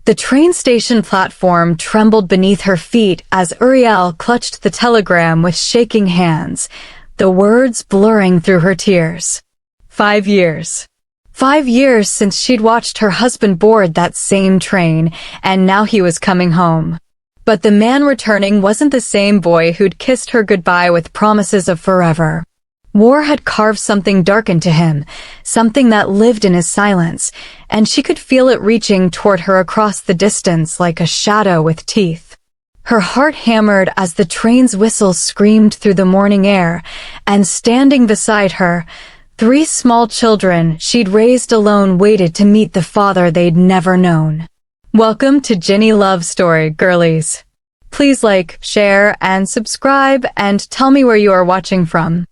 The train station platform trembled beneath her feet as Uriel clutched the telegram with shaking hands, the words blurring through her tears. 5 years. 5 years since she'd watched her husband board that same train, and now he was coming home. But the man returning wasn't the same boy who'd kissed her goodbye with promises of forever. War had carved something dark into him, something that lived in his silence, and she could feel it reaching toward her across the distance like a shadow with teeth. Her heart hammered as the train's whistle screamed through the morning air, and standing beside her, 3 small children she'd raised alone waited to meet the father they'd never known. Welcome to Ginny Love Story, girlies. Please like, share, and subscribe, and tell me where you are watching from.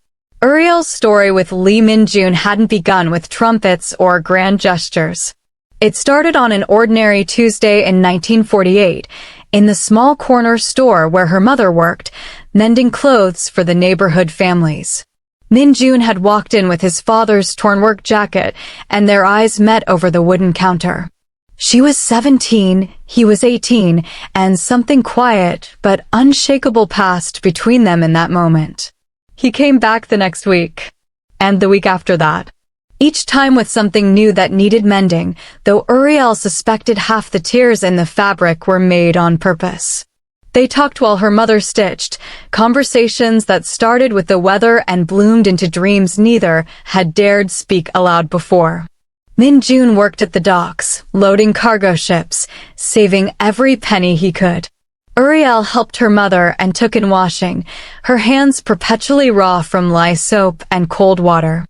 Uriel's story with Lee Min-jun hadn't begun with trumpets or grand gestures. It started on an ordinary Tuesday in 1948, in the small corner store where her mother worked, mending clothes for the neighborhood families. Min-jun had walked in with his father's torn work jacket, and their eyes met over the wooden counter. She was 17, he was 18, and something quiet but unshakable passed between them in that moment. He came back the next week, and the week after that. Each time with something new that needed mending, though Uriel suspected half the tears in the fabric were made on purpose. They talked while her mother stitched, conversations that started with the weather and bloomed into dreams neither had dared speak aloud before. Min-jun worked at the docks, loading cargo ships, saving every penny he could. Uriel helped her mother and took in washing, her hands perpetually raw from lye soap and cold water.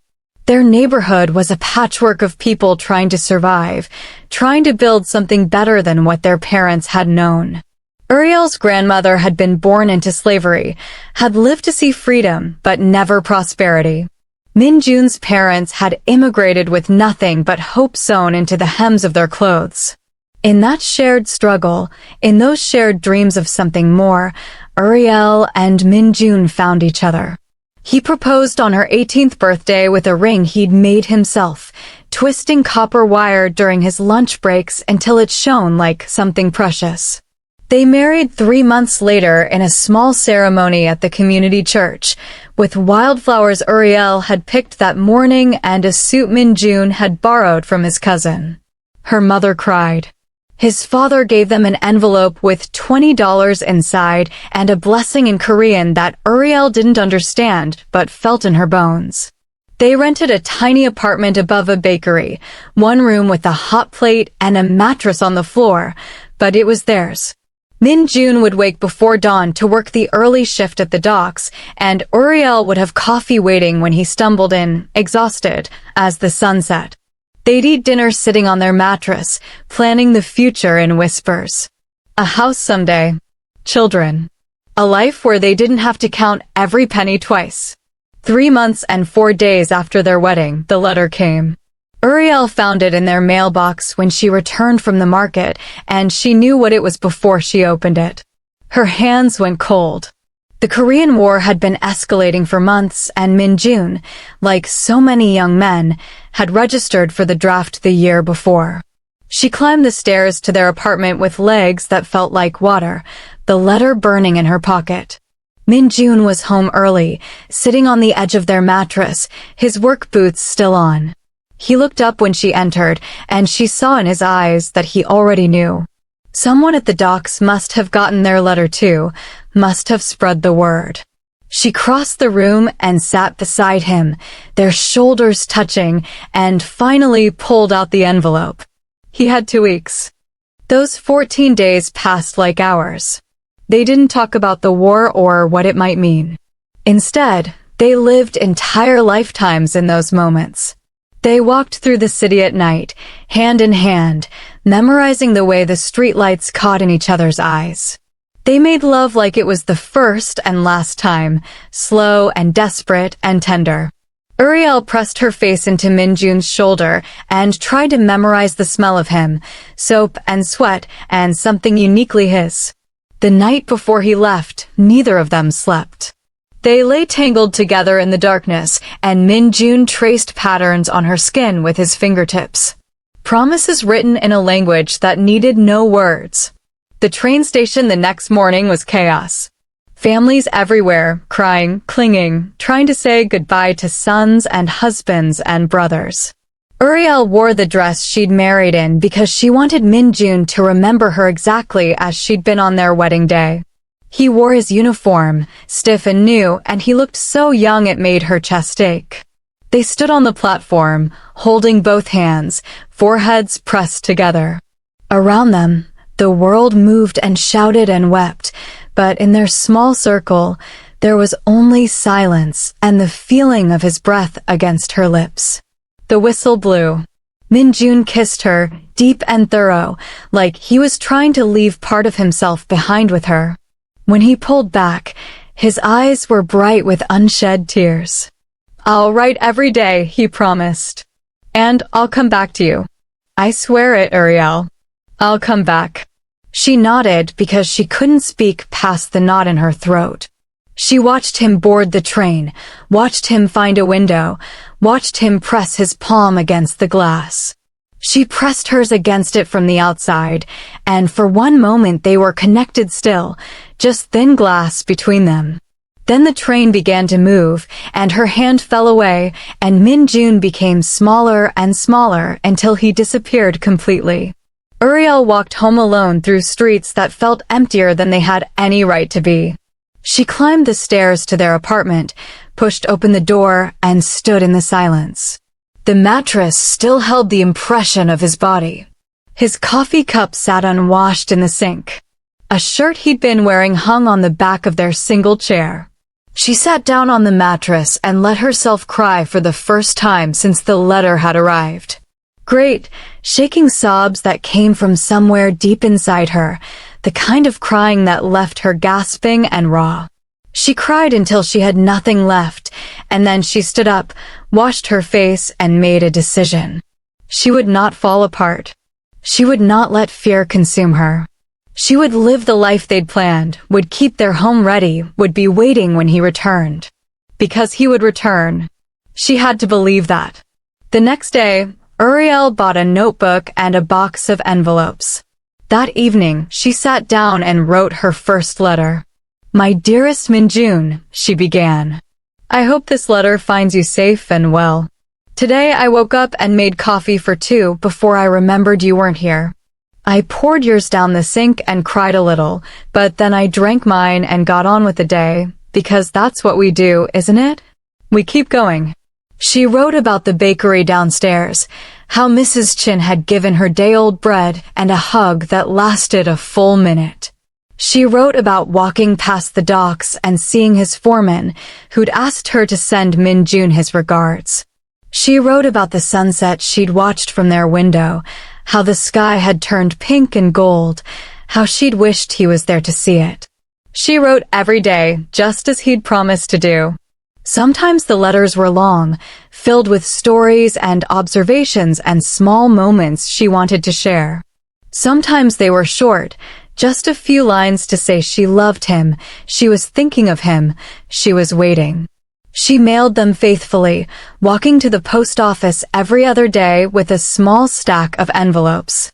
Their neighborhood was a patchwork of people trying to survive, trying to build something better than what their parents had known. Uriel's grandmother had been born into slavery, had lived to see freedom, but never prosperity. Min-jun's parents had immigrated with nothing but hope sewn into the hems of their clothes. In that shared struggle, in those shared dreams of something more, Uriel and Min-jun found each other. He proposed on her 18th birthday with a ring he'd made himself, twisting copper wire during his lunch breaks until it shone like something precious. They married 3 months later in a small ceremony at the community church, with wildflowers Uriel had picked that morning and a suit Min-jun had borrowed from his cousin. Her mother cried. His father gave them an envelope with $20 inside and a blessing in Korean that Uriel didn't understand but felt in her bones. They rented a tiny apartment above a bakery, 1 room with a hot plate and a mattress on the floor, but it was theirs. Min-jun would wake before dawn to work the early shift at the docks, and Uriel would have coffee waiting when he stumbled in, exhausted, as the sun set. They'd eat dinner sitting on their mattress, planning the future in whispers. A house someday. Children. A life where they didn't have to count every penny twice. 3 months and 4 days after their wedding, the letter came. Uriel found it in their mailbox when she returned from the market, and she knew what it was before she opened it. Her hands went cold. The Korean War had been escalating for months, and Min-jun, like so many young men, had registered for the draft the year before. She climbed the stairs to their apartment with legs that felt like water, the letter burning in her pocket. Min-jun was home early, sitting on the edge of their mattress, his work boots still on. He looked up when she entered, and she saw in his eyes that he already knew. Someone at the docks must have gotten their letter too, must have spread the word. She crossed the room and sat beside him, their shoulders touching, and finally pulled out the envelope. He had 2 weeks. Those 14 days passed like hours. They didn't talk about the war or what it might mean. Instead, they lived entire lifetimes in those moments. They walked through the city at night, hand in hand, memorizing the way the streetlights caught in each other's eyes. They made love like it was the first and last time, slow and desperate and tender. Uriel pressed her face into Min-jun's shoulder and tried to memorize the smell of him, soap and sweat and something uniquely his. The night before he left, neither of them slept. They lay tangled together in the darkness, and Min-jun traced patterns on her skin with his fingertips. promises written in a language that needed no words. The train station the next morning was chaos. Families everywhere, crying, clinging, trying to say goodbye to sons and husbands and brothers. Uriel wore the dress she'd married in because she wanted Min-jun to remember her exactly as she'd been on their wedding day. He wore his uniform, stiff and new, and he looked so young it made her chest ache. They stood on the platform, holding both hands, foreheads pressed together. Around them, the world moved and shouted and wept, but in their small circle, there was only silence and the feeling of his breath against her lips. The whistle blew. Min-jun kissed her, deep and thorough, like he was trying to leave part of himself behind with her. When he pulled back, his eyes were bright with unshed tears. "I'll write every day," he promised. "And I'll come back to you." "I swear it, Uriel. I'll come back." She nodded because she couldn't speak past the knot in her throat. She watched him board the train, watched him find a window, watched him press his palm against the glass. She pressed hers against it from the outside, and for one moment they were connected still, just thin glass between them. Then the train began to move, and her hand fell away, and Min-jun became smaller and smaller until he disappeared completely. Uriel walked home alone through streets that felt emptier than they had any right to be. She climbed the stairs to their apartment, pushed open the door, and stood in the silence. The mattress still held the impression of his body. His coffee cup sat unwashed in the sink. A shirt he'd been wearing hung on the back of their single chair. She sat down on the mattress and let herself cry for the first time since the letter had arrived. Great, shaking sobs that came from somewhere deep inside her, the kind of crying that left her gasping and raw. She cried until she had nothing left, and then she stood up, washed her face, and made a decision. She would not fall apart. She would not let fear consume her. She would live the life they'd planned, would keep their home ready, would be waiting when he returned. Because he would return. She had to believe that. The next day, Uriel bought a notebook and a box of envelopes. That evening, she sat down and wrote her first letter. "My dearest Min-jun," she began. "I hope this letter finds you safe and well. Today I woke up and made coffee for two before I remembered you weren't here. I poured yours down the sink and cried a little, but then I drank mine and got on with the day, because that's what we do, isn't it? We keep going." She wrote about the bakery downstairs, how Mrs. Chin had given her day-old bread and a hug that lasted a full minute. She wrote about walking past the docks and seeing his foreman, who'd asked her to send Min-jun his regards. She wrote about the sunset she'd watched from their window, how the sky had turned pink and gold, how she'd wished he was there to see it. She wrote every day, just as he'd promised to do. Sometimes the letters were long, filled with stories and observations and small moments she wanted to share. Sometimes they were short, just a few lines to say she loved him, she was thinking of him, she was waiting. She mailed them faithfully, walking to the post office every other day with a small stack of envelopes.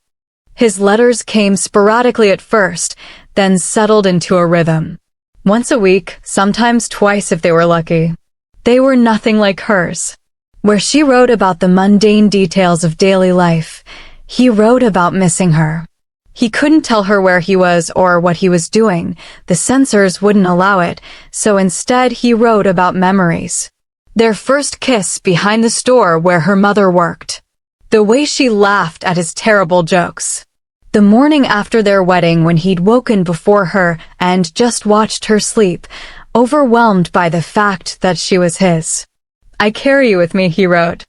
His letters came sporadically at first, then settled into a rhythm. Once a week, sometimes twice if they were lucky. They were nothing like hers. Where she wrote about the mundane details of daily life, he wrote about missing her. He couldn't tell her where he was or what he was doing. The censors wouldn't allow it, so instead he wrote about memories. Their first kiss behind the store where her mother worked. The way she laughed at his terrible jokes. The morning after their wedding when he'd woken before her and just watched her sleep, overwhelmed by the fact that she was his. "I carry you with me," he wrote.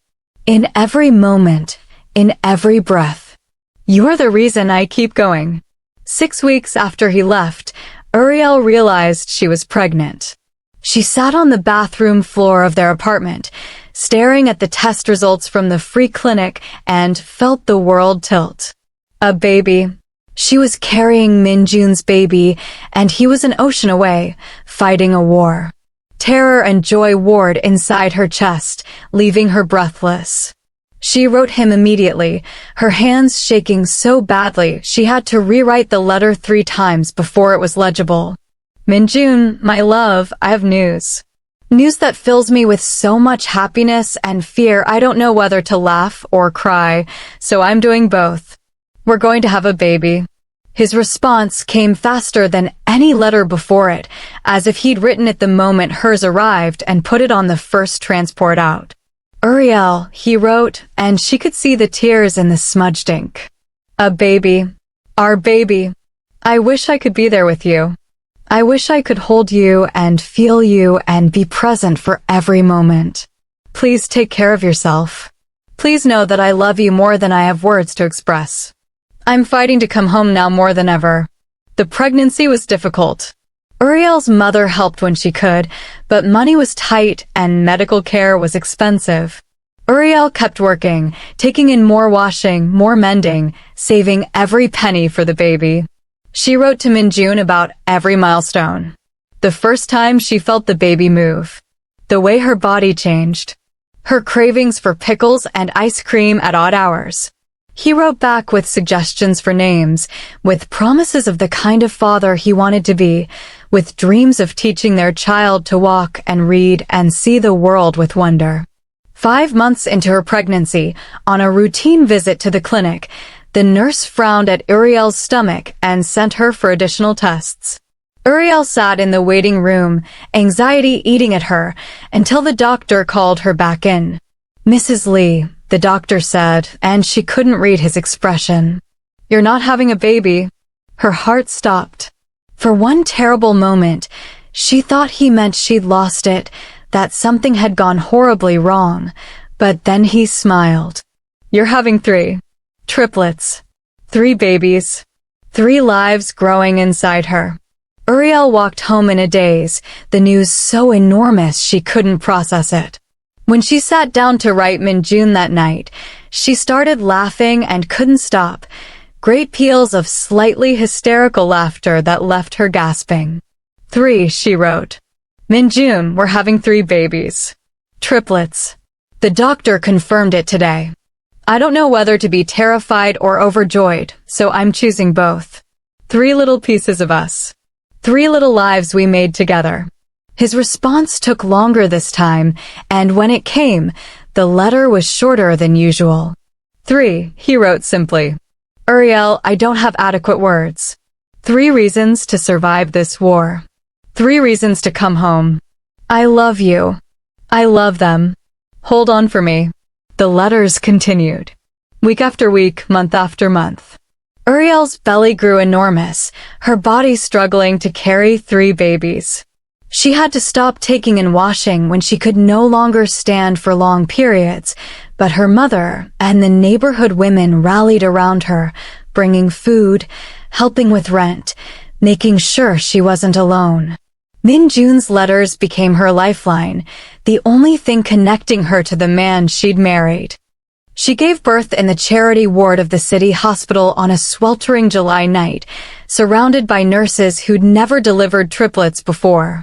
"In every moment, in every breath. You're the reason I keep going." 6 weeks after he left, Uriel realized she was pregnant. She sat on the bathroom floor of their apartment, staring at the test results from the free clinic and felt the world tilt. A baby. She was carrying Min-jun's baby, and he was an ocean away, fighting a war. Terror and joy warred inside her chest, leaving her breathless. She wrote him immediately, her hands shaking so badly she had to rewrite the letter 3 times before it was legible. Minjun, my love, I have news. News that fills me with so much happiness and fear I don't know whether to laugh or cry, so I'm doing both. We're going to have a baby. His response came faster than any letter before it, as if he'd written it the moment hers arrived and put it on the first transport out. Uriel, he wrote, and she could see the tears in the smudged ink. A baby. Our baby. I wish I could be there with you. I wish I could hold you and feel you and be present for every moment. Please take care of yourself. Please know that I love you more than I have words to express. I'm fighting to come home now more than ever. The pregnancy was difficult. Uriel's mother helped when she could, but money was tight and medical care was expensive. Uriel kept working, taking in more washing, more mending, saving every penny for the baby. She wrote to Minjun about every milestone. The first time she felt the baby move. The way her body changed. Her cravings for pickles and ice cream at odd hours. He wrote back with suggestions for names, with promises of the kind of father he wanted to be, with dreams of teaching their child to walk and read and see the world with wonder. 5 months into her pregnancy, on a routine visit to the clinic, the nurse frowned at Uriel's stomach and sent her for additional tests. Uriel sat in the waiting room, anxiety eating at her, until the doctor called her back in. Mrs. Lee, the doctor said, and she couldn't read his expression. You're not having a baby. Her heart stopped. For one terrible moment, she thought he meant she'd lost it, that something had gone horribly wrong, but then he smiled. You're having 3. Triplets. 3 babies. 3 lives growing inside her. Uriel walked home in a daze, the news so enormous she couldn't process it. When she sat down to write Minjun that night, she started laughing and couldn't stop, great peals of slightly hysterical laughter that left her gasping. 3, she wrote. Minjun, we're having 3 babies. Triplets. The doctor confirmed it today. I don't know whether to be terrified or overjoyed, so I'm choosing both. 3 little pieces of us. 3 little lives we made together. His response took longer this time, and when it came, the letter was shorter than usual. 3, he wrote simply. Uriel, I don't have adequate words. 3 reasons to survive this war. 3 reasons to come home. I love you. I love them. Hold on for me. The letters continued. Week after week, month after month. Uriel's belly grew enormous, her body struggling to carry 3 babies. She had to stop taking in washing when she could no longer stand for long periods, but her mother and the neighborhood women rallied around her, bringing food, helping with rent, making sure she wasn't alone. Minjun's letters became her lifeline, the only thing connecting her to the man she'd married. She gave birth in the charity ward of the city hospital on a sweltering July night, surrounded by nurses who'd never delivered triplets before.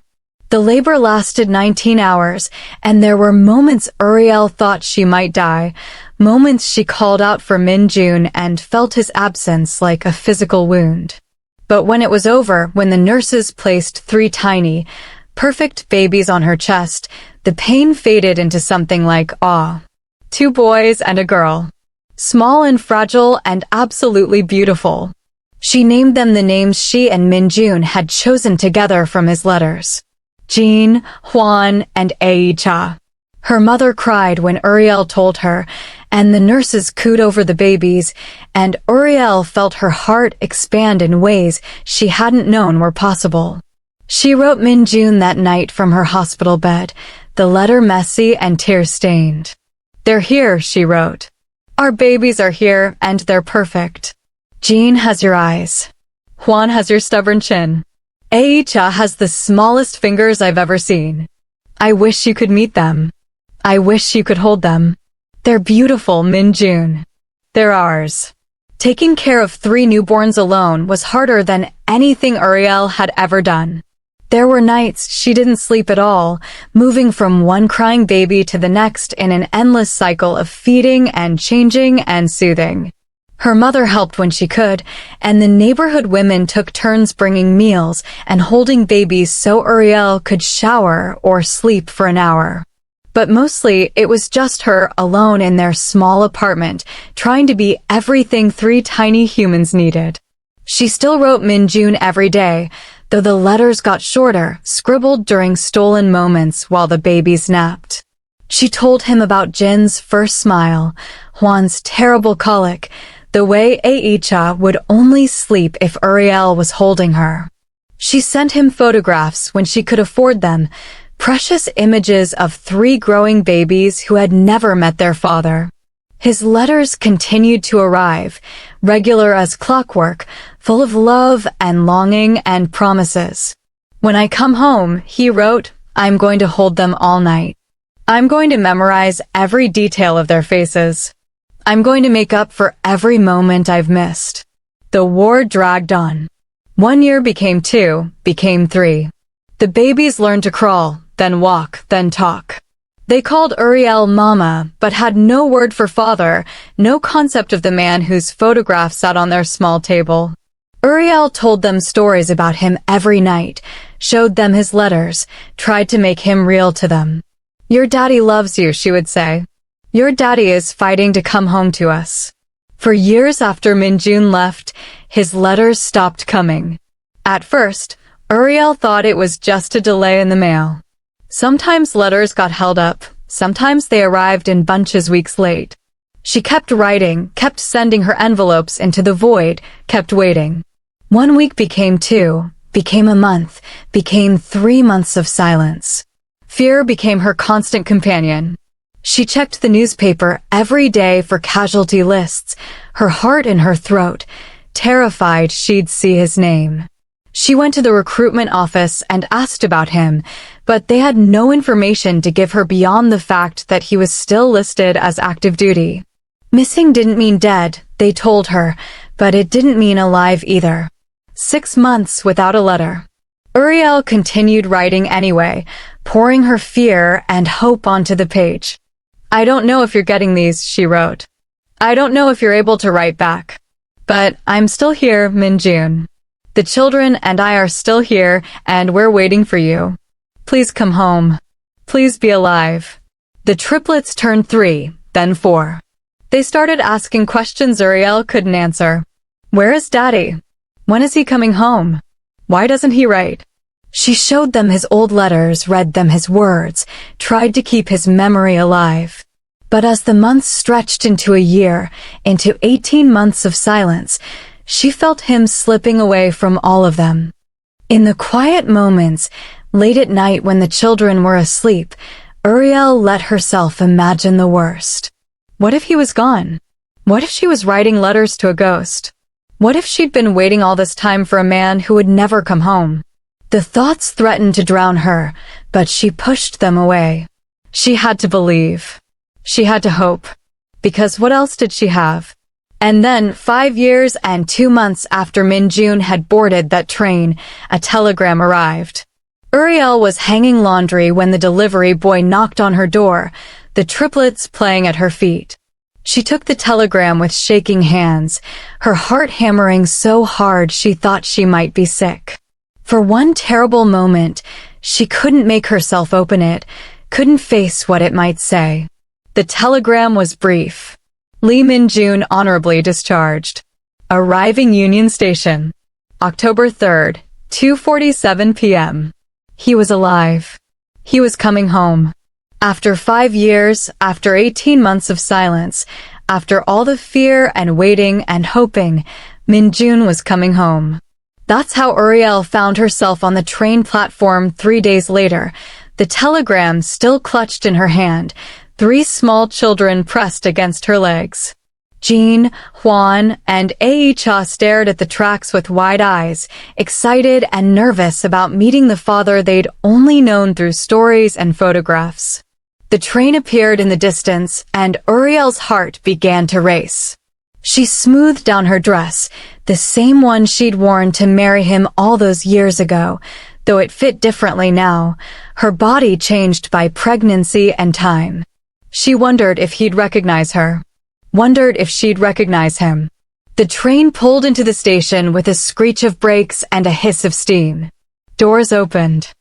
The labor lasted 19 hours, and there were moments Uriel thought she might die, moments she called out for Minjun and felt his absence like a physical wound. But when it was over, when the nurses placed 3 tiny, perfect babies on her chest, the pain faded into something like awe. 2 boys and a girl. Small and fragile and absolutely beautiful. She named them the names she and Minjun had chosen together from his letters. Jean, Juan, and Aicha. Her mother cried when Uriel told her, and the nurses cooed over the babies, and Uriel felt her heart expand in ways she hadn't known were possible. She wrote Minjun that night from her hospital bed, the letter messy and tear-stained. They're here, she wrote. Our babies are here, and they're perfect. Jean has your eyes. Juan has your stubborn chin. Aicha has the smallest fingers I've ever seen. I wish you could meet them. I wish you could hold them. They're beautiful, Minjun. They're ours. Taking care of 3 newborns alone was harder than anything Uriel had ever done. There were nights she didn't sleep at all, moving from one crying baby to the next in an endless cycle of feeding and changing and soothing. Her mother helped when she could, and the neighborhood women took turns bringing meals and holding babies so Uriel could shower or sleep for an hour. But mostly, it was just her alone in their small apartment, trying to be everything three tiny humans needed. She still wrote Min-jun every day, though the letters got shorter, scribbled during stolen moments while the babies napped. She told him about Jin's first smile, Hwan's terrible colic, the way Aicha would only sleep if Uriel was holding her. She sent him photographs when she could afford them, precious images of 3 growing babies who had never met their father. His letters continued to arrive, regular as clockwork, full of love and longing and promises. When I come home, he wrote, I'm going to hold them all night. I'm going to memorize every detail of their faces. I'm going to make up for every moment I've missed. The war dragged on. 1 year became 2, became 3. The babies learned to crawl, then walk, then talk. They called Uriel Mama, but had no word for father, no concept of the man whose photograph sat on their small table. Uriel told them stories about him every night, showed them his letters, tried to make him real to them. Your daddy loves you, she would say. Your daddy is fighting to come home to us. For years after Min-jun left, his letters stopped coming. At first, Uriel thought it was just a delay in the mail. Sometimes letters got held up, sometimes they arrived in bunches weeks late. She kept writing, kept sending her envelopes into the void, kept waiting. 1 week became 2, became a month, became 3 months of silence. Fear became her constant companion. She checked the newspaper every day for casualty lists, her heart in her throat, terrified she'd see his name. She went to the recruitment office and asked about him, but they had no information to give her beyond the fact that he was still listed as active duty. Missing didn't mean dead, they told her, but it didn't mean alive either. 6 months without a letter. Uriel continued writing anyway, pouring her fear and hope onto the page. I don't know if you're getting these, she wrote. I don't know if you're able to write back. But I'm still here, Min-jun. The children and I are still here, and we're waiting for you. Please come home. Please be alive. The triplets turned 3, then 4. They started asking questions Uriel couldn't answer. Where is Daddy? When is he coming home? Why doesn't he write? She showed them his old letters, read them his words, tried to keep his memory alive. But as the months stretched into a year, into 18 months of silence, she felt him slipping away from all of them. In the quiet moments, late at night when the children were asleep, Uriel let herself imagine the worst. What if he was gone? What if she was writing letters to a ghost? What if she'd been waiting all this time for a man who would never come home? The thoughts threatened to drown her, but she pushed them away. She had to believe. She had to hope. Because what else did she have? And then, 5 years and 2 months after Min-jun had boarded that train, a telegram arrived. Uriel was hanging laundry when the delivery boy knocked on her door, the triplets playing at her feet. She took the telegram with shaking hands, her heart hammering so hard she thought she might be sick. For one terrible moment, she couldn't make herself open it, couldn't face what it might say. The telegram was brief. Lee Min-jun honorably discharged. Arriving Union Station. October 3rd, 2:47 p.m. He was alive. He was coming home. After 5 years, after 18 months of silence, after all the fear and waiting and hoping, Min-jun was coming home. That's how Uriel found herself on the train platform 3 days later, the telegram still clutched in her hand, 3 small children pressed against her legs. Jean, Hwan, and Aicha stared at the tracks with wide eyes, excited and nervous about meeting the father they'd only known through stories and photographs. The train appeared in the distance, and Uriel's heart began to race. She smoothed down her dress, the same one she'd worn to marry him all those years ago, though it fit differently now, her body changed by pregnancy and time. She wondered if he'd recognize her. Wondered if she'd recognize him. The train pulled into the station with a screech of brakes and a hiss of steam. Doors opened.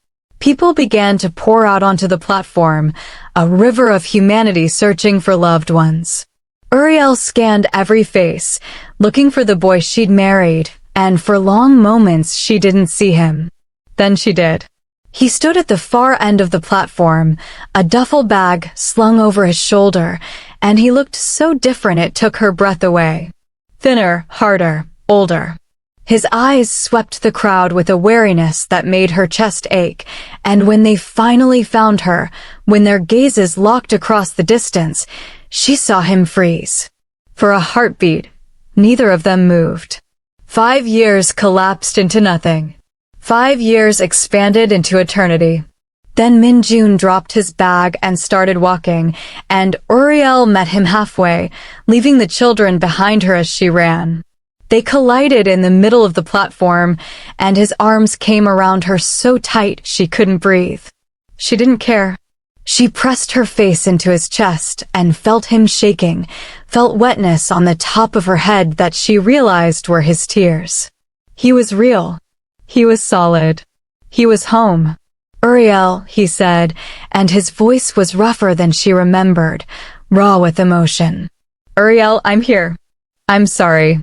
People began to pour out onto the platform, a river of humanity searching for loved ones. Uriel scanned every face, looking for the boy she'd married, and for long moments she didn't see him. Then she did. He stood at the far end of the platform, a duffel bag slung over his shoulder, and he looked so different it took her breath away. Thinner, harder, older. His eyes swept the crowd with a wariness that made her chest ache, and when they finally found her, when their gazes locked across the distance, she saw him freeze. For a heartbeat, neither of them moved. 5 years collapsed into nothing. 5 years expanded into eternity. Then Min-jun dropped his bag and started walking, and Uriel met him halfway, leaving the children behind her as she ran. They collided in the middle of the platform, and his arms came around her so tight she couldn't breathe. She didn't care. She pressed her face into his chest and felt him shaking, felt wetness on the top of her head that she realized were his tears. He was real. He was solid. He was home. Uriel, he said, and his voice was rougher than she remembered, raw with emotion. Uriel, I'm here. I'm sorry.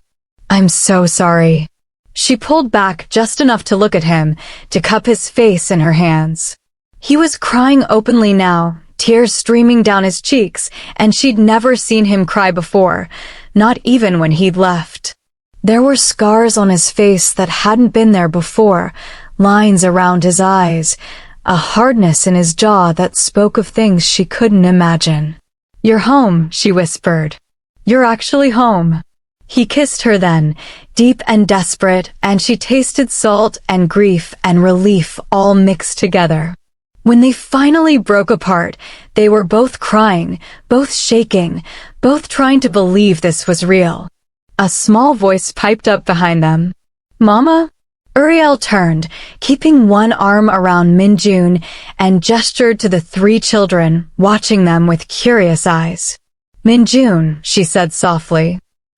I'm so sorry. She pulled back just enough to look at him, to cup his face in her hands. He was crying openly now, tears streaming down his cheeks, and she'd never seen him cry before, not even when he'd left. There were scars on his face that hadn't been there before, lines around his eyes, a hardness in his jaw that spoke of things she couldn't imagine. You're home, she whispered. You're actually home. He kissed her then, deep and desperate, and she tasted salt and grief and relief all mixed together. When they finally broke apart, they were both crying, both shaking, both trying to believe this was real. A small voice piped up behind them. Mama? Uriel turned, keeping one arm around Min-jun, and gestured to the 3 children, watching them with curious eyes. Min-jun, she said softly.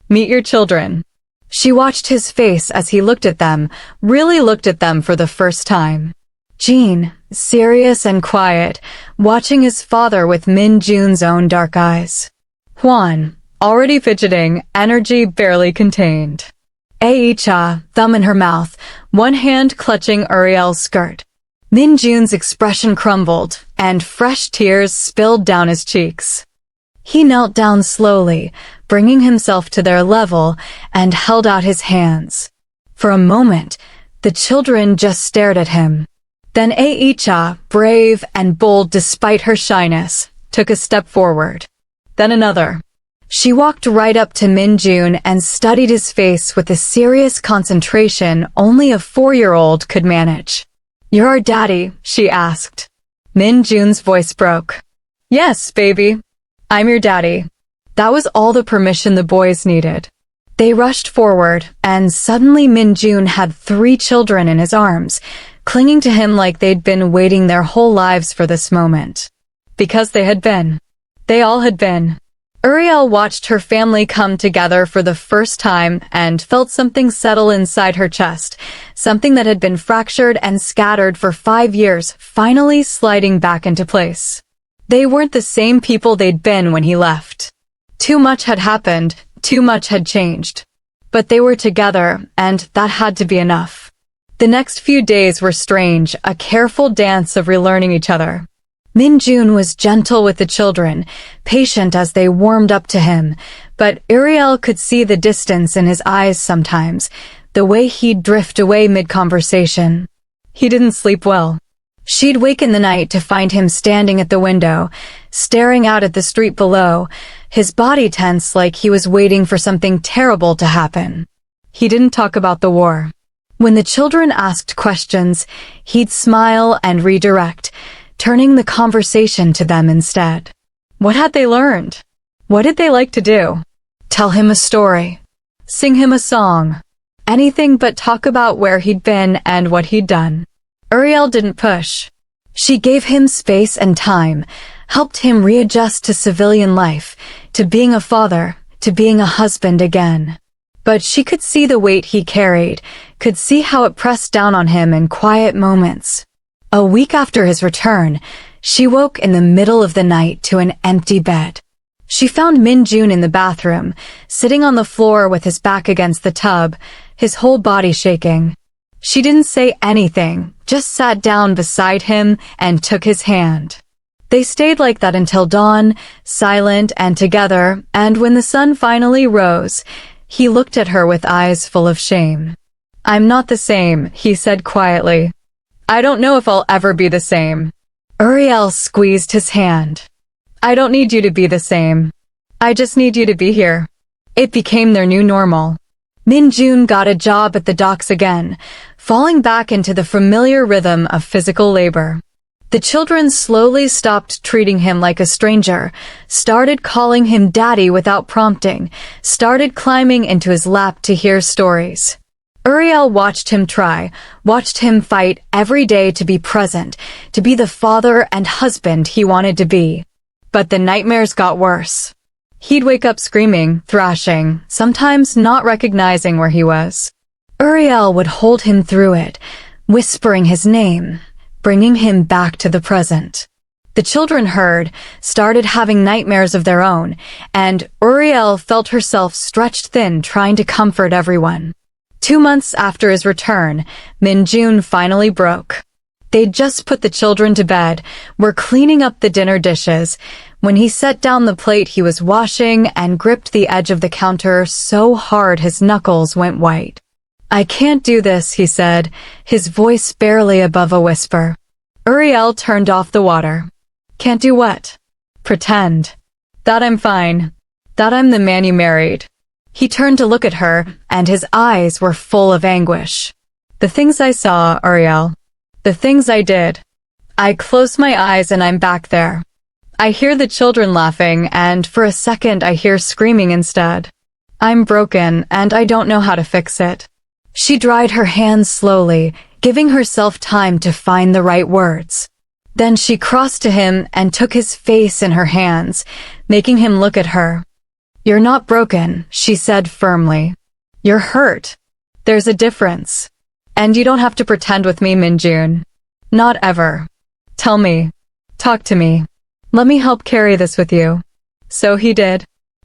Meet your children. She watched his face as he looked at them, really looked at them for the first time. Jean, serious and quiet, watching his father with Min-jun's own dark eyes. Juan, already fidgeting, energy barely contained. Aisha, thumb in her mouth, one hand clutching Uriel's skirt. Min-jun's expression crumbled, and fresh tears spilled down his cheeks. He knelt down slowly, bringing himself to their level, and held out his hands. For a moment, the children just stared at him. Then Aisha, brave and bold despite her shyness, took a step forward. Then another. She walked right up to Min-jun and studied his face with a serious concentration only a 4-year-old could manage. You're our daddy, she asked. Min-jun's voice broke. Yes, baby. I'm your daddy. That was all the permission the boys needed. They rushed forward, and suddenly Min-jun had 3 children in his arms, clinging to him like they'd been waiting their whole lives for this moment. Because they had been. They all had been. Uriel watched her family come together for the first time and felt something settle inside her chest, something that had been fractured and scattered for 5 years, finally sliding back into place. They weren't the same people they'd been when he left. Too much had happened, too much had changed. But they were together, and that had to be enough. The next few days were strange, a careful dance of relearning each other. Min-jun was gentle with the children, patient as they warmed up to him, but Uriel could see the distance in his eyes sometimes, the way he'd drift away mid-conversation. He didn't sleep well. She'd wake in the night to find him standing at the window, staring out at the street below, his body tense like he was waiting for something terrible to happen. He didn't talk about the war. When the children asked questions, he'd smile and redirect, turning the conversation to them instead. What had they learned? What did they like to do? Tell him a story. Sing him a song. Anything but talk about where he'd been and what he'd done. Uriel didn't push. She gave him space and time, helped him readjust to civilian life, to being a father, to being a husband again. But she could see the weight he carried, could see how it pressed down on him in quiet moments. A week after his return, she woke in the middle of the night to an empty bed. She found Min-jun in the bathroom, sitting on the floor with his back against the tub, his whole body shaking. She didn't say anything, just sat down beside him and took his hand. They stayed like that until dawn, silent and together, and when the sun finally rose, he looked at her with eyes full of shame. "I'm not the same," he said quietly. "I don't know if I'll ever be the same." Uriel squeezed his hand. "I don't need you to be the same. I just need you to be here." It became their new normal. Min-jun got a job at the docks again, falling back into the familiar rhythm of physical labor. The children slowly stopped treating him like a stranger, started calling him daddy without prompting, started climbing into his lap to hear stories. Uriel watched him try, watched him fight every day to be present, to be the father and husband he wanted to be. But the nightmares got worse. He'd wake up screaming, thrashing, sometimes not recognizing where he was. Uriel would hold him through it, whispering his name, bringing him back to the present. The children heard, started having nightmares of their own, and Uriel felt herself stretched thin trying to comfort everyone. 2 months after his return, Min-jun finally broke. They'd just put the children to bed, were cleaning up the dinner dishes. When he set down the plate he was washing and gripped the edge of the counter so hard his knuckles went white. "I can't do this," he said, his voice barely above a whisper. Uriel turned off the water. "Can't do what?" "Pretend. That I'm fine. That I'm the man you married." He turned to look at her, and his eyes were full of anguish. "The things I saw, Uriel. The things I did. I close my eyes and I'm back there. I hear the children laughing, and for a second I hear screaming instead. I'm broken, and I don't know how to fix it." She dried her hands slowly, giving herself time to find the right words. Then she crossed to him and took his face in her hands, making him look at her. "You're not broken," she said firmly. "You're hurt. There's a difference. And you don't have to pretend with me, Min-jun. Not ever. Tell me. Talk to me. Let me help carry this with you." So he did.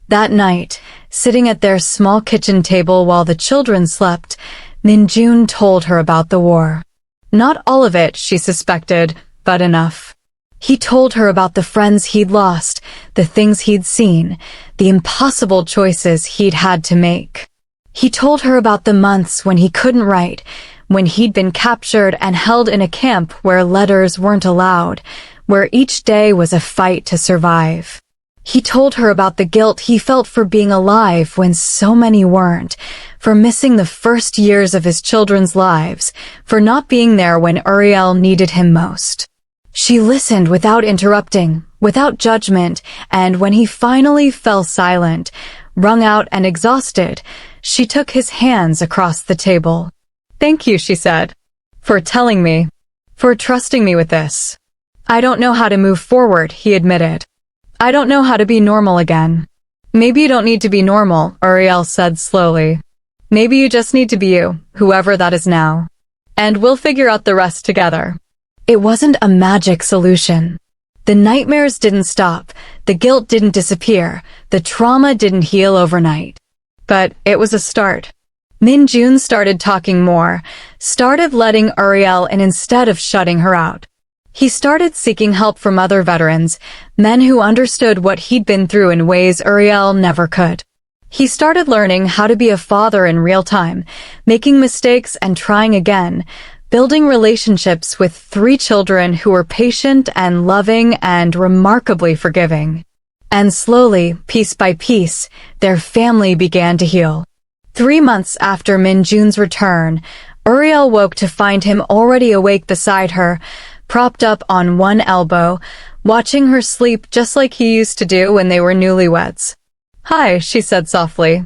That night, sitting at their small kitchen table while the children slept, Min-jun told her about the war. Not all of it, she suspected, but enough. He told her about the friends he'd lost, the things he'd seen, the impossible choices he'd had to make. He told her about the months when he couldn't write, when he'd been captured and held in a camp where letters weren't allowed, where each day was a fight to survive. He told her about the guilt he felt for being alive when so many weren't, for missing the first years of his children's lives, for not being there when Uriel needed him most. She listened without interrupting, without judgment, and when he finally fell silent, wrung out and exhausted, she took his hands across the table. "Thank you," she said, "for telling me, for trusting me with this. I don't know how to move forward," he admitted. "I don't know how to be normal again." "Maybe you don't need to be normal," Uriel said slowly. "Maybe you just need to be you, whoever that is now. And we'll figure out the rest together." It wasn't a magic solution. The nightmares didn't stop, the guilt didn't disappear, the trauma didn't heal overnight. But it was a start. Min-jun started talking more, started letting Uriel in instead of shutting her out. He started seeking help from other veterans, men who understood what he'd been through in ways Uriel never could. He started learning how to be a father in real time, making mistakes and trying again, building relationships with 3 children who were patient and loving and remarkably forgiving. And slowly, piece by piece, their family began to heal. 3 months after Min-jun's return, Uriel woke to find him already awake beside her, propped up on one elbow, watching her sleep just like he used to do when they were newlyweds. "Hi," she said softly.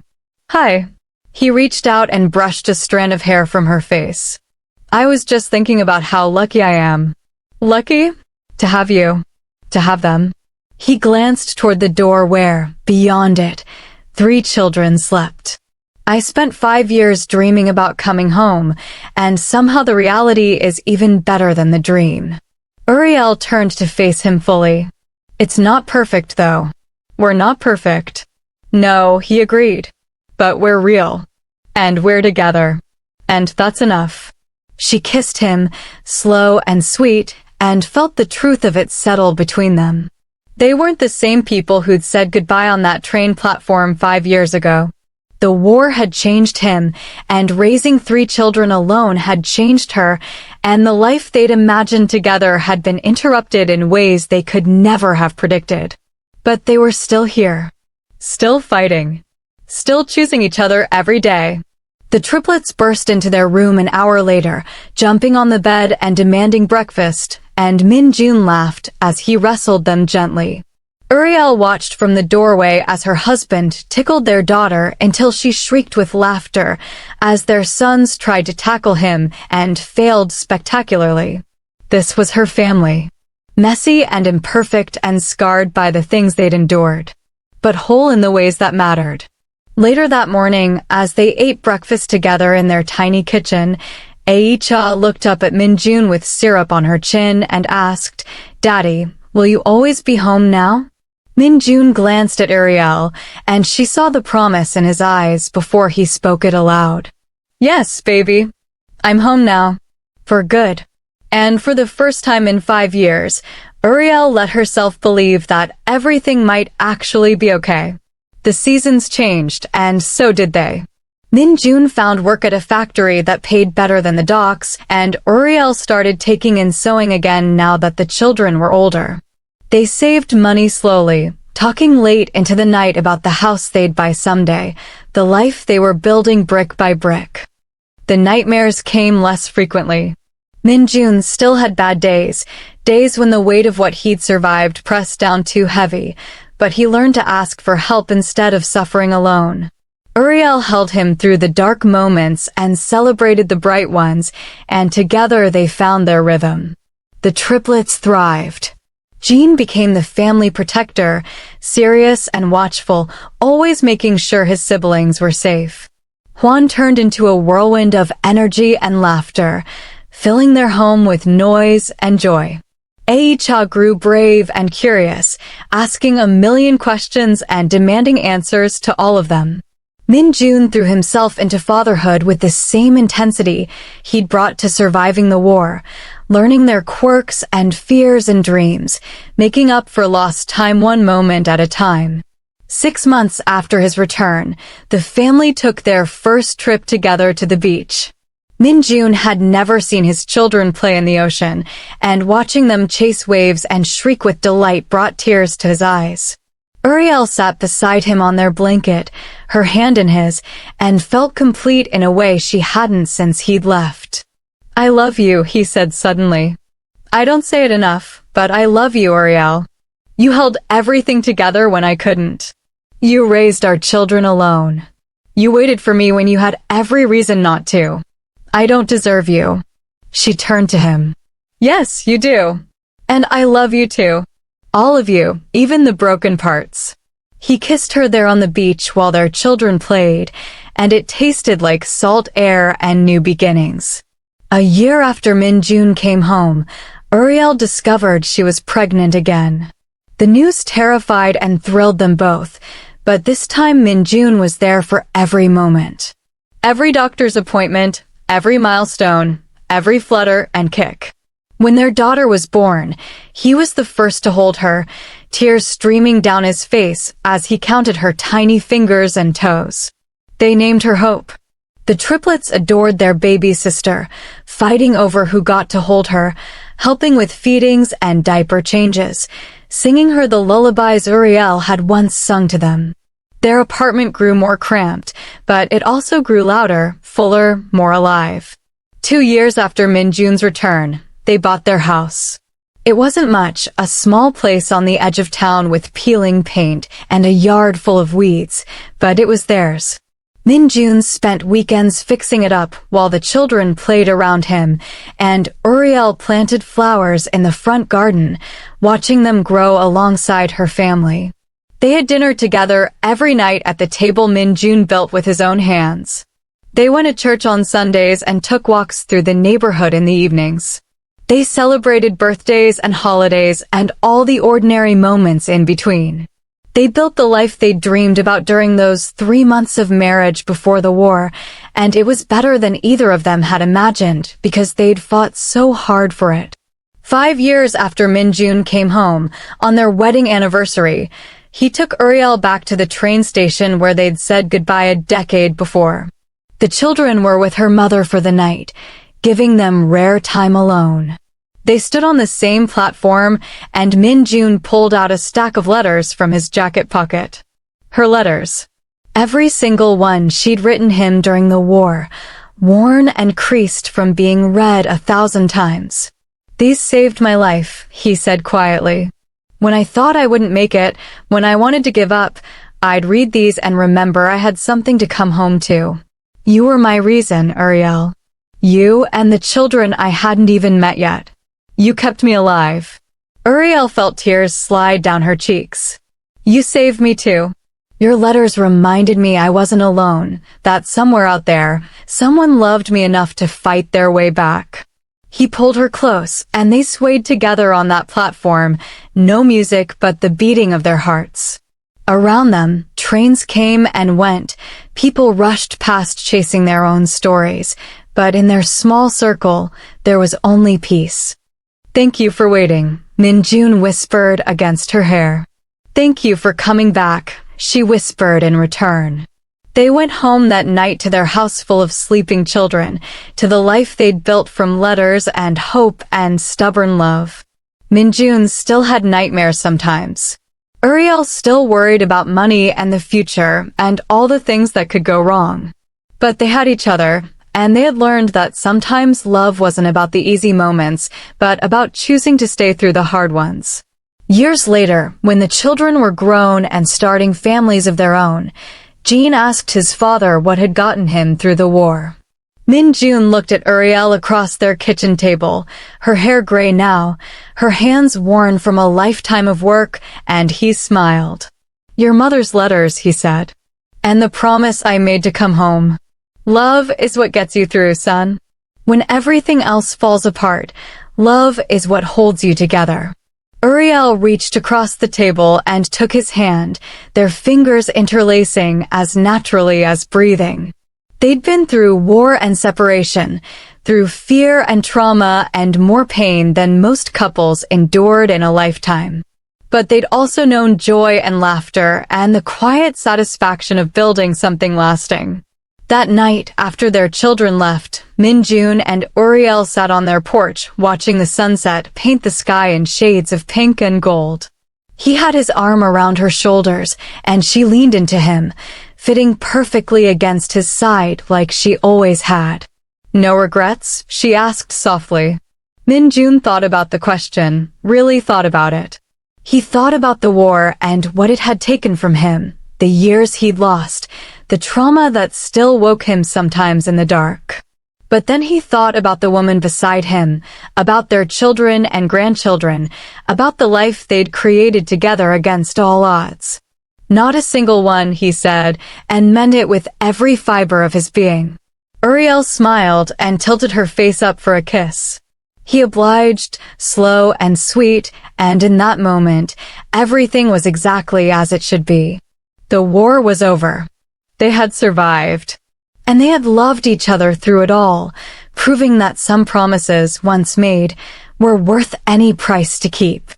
"Hi." He reached out and brushed a strand of hair from her face. I was just thinking about how lucky I am. Lucky? To have you. To have them. He glanced toward the door where, beyond it, 3 children slept. I spent 5 years dreaming about coming home, and somehow the reality is even better than the dream. Uriel turned to face him fully. It's not perfect, though. We're not perfect. No, he agreed. But we're real. And we're together. And that's enough. She kissed him, slow and sweet, and felt the truth of it settle between them. They weren't the same people who'd said goodbye on that train platform 5 years ago. The war had changed him, and raising 3 children alone had changed her, and the life they'd imagined together had been interrupted in ways they could never have predicted. But they were still here. Still fighting. Still choosing each other every day. The triplets burst into their room an hour later, jumping on the bed and demanding breakfast, and Min-jun laughed as he wrestled them gently. Uriel watched from the doorway as her husband tickled their daughter until she shrieked with laughter as their sons tried to tackle him and failed spectacularly. This was her family. Messy and imperfect and scarred by the things they'd endured, but whole in the ways that mattered. Later that morning, as they ate breakfast together in their tiny kitchen, Ae-cha looked up at Min-jun with syrup on her chin and asked, "Daddy, will you always be home now?" Min-jun glanced at Uriel, and she saw the promise in his eyes before he spoke it aloud. "Yes, baby. I'm home now. For good." And for the first time in 5 years, Uriel let herself believe that everything might actually be okay. The seasons changed, and so did they. Min-jun found work at a factory that paid better than the docks, and Uriel started taking in sewing again now that the children were older. They saved money slowly, talking late into the night about the house they'd buy someday, the life they were building brick by brick. The nightmares came less frequently. Min-jun still had bad days, days when the weight of what he'd survived pressed down too heavy, but he learned to ask for help instead of suffering alone. Uriel held him through the dark moments and celebrated the bright ones, and together they found their rhythm. The triplets thrived. Jean became the family protector, serious and watchful, always making sure his siblings were safe. Hwan turned into a whirlwind of energy and laughter, filling their home with noise and joy. Ae-cha grew brave and curious, asking a million questions and demanding answers to all of them. Min-jun threw himself into fatherhood with the same intensity he'd brought to surviving the war, learning their quirks and fears and dreams, making up for lost time one moment at a time. 6 months after his return, the family took their first trip together to the beach. Min-jun had never seen his children play in the ocean, and watching them chase waves and shriek with delight brought tears to his eyes. Uriel sat beside him on their blanket, her hand in his, and felt complete in a way she hadn't since he'd left. "I love you," he said suddenly. "I don't say it enough, but I love you, Uriel. You held everything together when I couldn't. You raised our children alone. You waited for me when you had every reason not to. I don't deserve you." She turned to him. "Yes, you do. And I love you too. All of you, even the broken parts." He kissed her there on the beach while their children played, and it tasted like salt air and new beginnings. A year after Min-jun came home, Uriel discovered she was pregnant again. The news terrified and thrilled them both, but this time Min-jun was there for every moment. Every doctor's appointment, every milestone, every flutter and kick. When their daughter was born, he was the first to hold her, tears streaming down his face as he counted her tiny fingers and toes. They named her Hope. The triplets adored their baby sister, fighting over who got to hold her, helping with feedings and diaper changes, singing her the lullabies Uriel had once sung to them. Their apartment grew more cramped, but it also grew louder, fuller, more alive. 2 years after Min-jun's return, they bought their house. It wasn't much, a small place on the edge of town with peeling paint and a yard full of weeds, but it was theirs. Min-jun spent weekends fixing it up while the children played around him, and Uriel planted flowers in the front garden, watching them grow alongside her family. They had dinner together every night at the table Min-jun built with his own hands. They went to church on Sundays and took walks through the neighborhood in the evenings. They celebrated birthdays and holidays and all the ordinary moments in between. They built the life they dreamed about during those 3 months of marriage before the war, and it was better than either of them had imagined because they'd fought so hard for it. 5 years after Min-jun came home, on their wedding anniversary, he took Uriel back to the train station where they'd said goodbye a decade before. The children were with her mother for the night, giving them rare time alone. They stood on the same platform, and Min-jun pulled out a stack of letters from his jacket pocket. Her letters. Every single one she'd written him during the war, worn and creased from being read 1,000 times. "These saved my life," he said quietly. "When I thought I wouldn't make it, when I wanted to give up, I'd read these and remember I had something to come home to. You were my reason, Uriel. You and the children I hadn't even met yet. You kept me alive." Uriel felt tears slide down her cheeks. "You saved me too. Your letters reminded me I wasn't alone, that somewhere out there, someone loved me enough to fight their way back." He pulled her close, and they swayed together on that platform, no music but the beating of their hearts. Around them, trains came and went, people rushed past chasing their own stories, but in their small circle, there was only peace. "Thank you for waiting," Min-jun whispered against her hair. "Thank you for coming back," she whispered in return. They went home that night to their house full of sleeping children, to the life they'd built from letters and hope and stubborn love. Min-jun still had nightmares sometimes. Uriel still worried about money and the future and all the things that could go wrong. But they had each other, and they had learned that sometimes love wasn't about the easy moments, but about choosing to stay through the hard ones. Years later, when the children were grown and starting families of their own, Jean asked his father what had gotten him through the war. Min-jun looked at Uriel across their kitchen table, her hair gray now, her hands worn from a lifetime of work, and he smiled. "Your mother's letters," he said. "And the promise I made to come home. Love is what gets you through, son. When everything else falls apart, love is what holds you together." Uriel reached across the table and took his hand, their fingers interlacing as naturally as breathing. They'd been through war and separation, through fear and trauma and more pain than most couples endured in a lifetime. But they'd also known joy and laughter and the quiet satisfaction of building something lasting. That night, after their children left, Min-jun and Uriel sat on their porch, watching the sunset paint the sky in shades of pink and gold. He had his arm around her shoulders, and she leaned into him, fitting perfectly against his side like she always had. "No regrets?" she asked softly. Min-jun thought about the question, really thought about it. He thought about the war and what it had taken from him, the years he'd lost, the trauma that still woke him sometimes in the dark. But then he thought about the woman beside him, about their children and grandchildren, about the life they'd created together against all odds. "Not a single one," he said, and meant it with every fiber of his being. Uriel smiled and tilted her face up for a kiss. He obliged, slow and sweet, and in that moment, everything was exactly as it should be. The war was over. They had survived. And they had loved each other through it all, proving that some promises, once made, were worth any price to keep.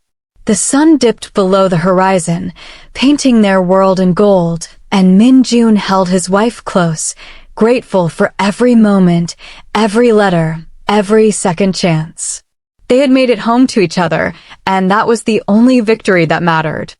The sun dipped below the horizon, painting their world in gold, and Min-jun held his wife close, grateful for every moment, every letter, every second chance. They had made it home to each other, and that was the only victory that mattered.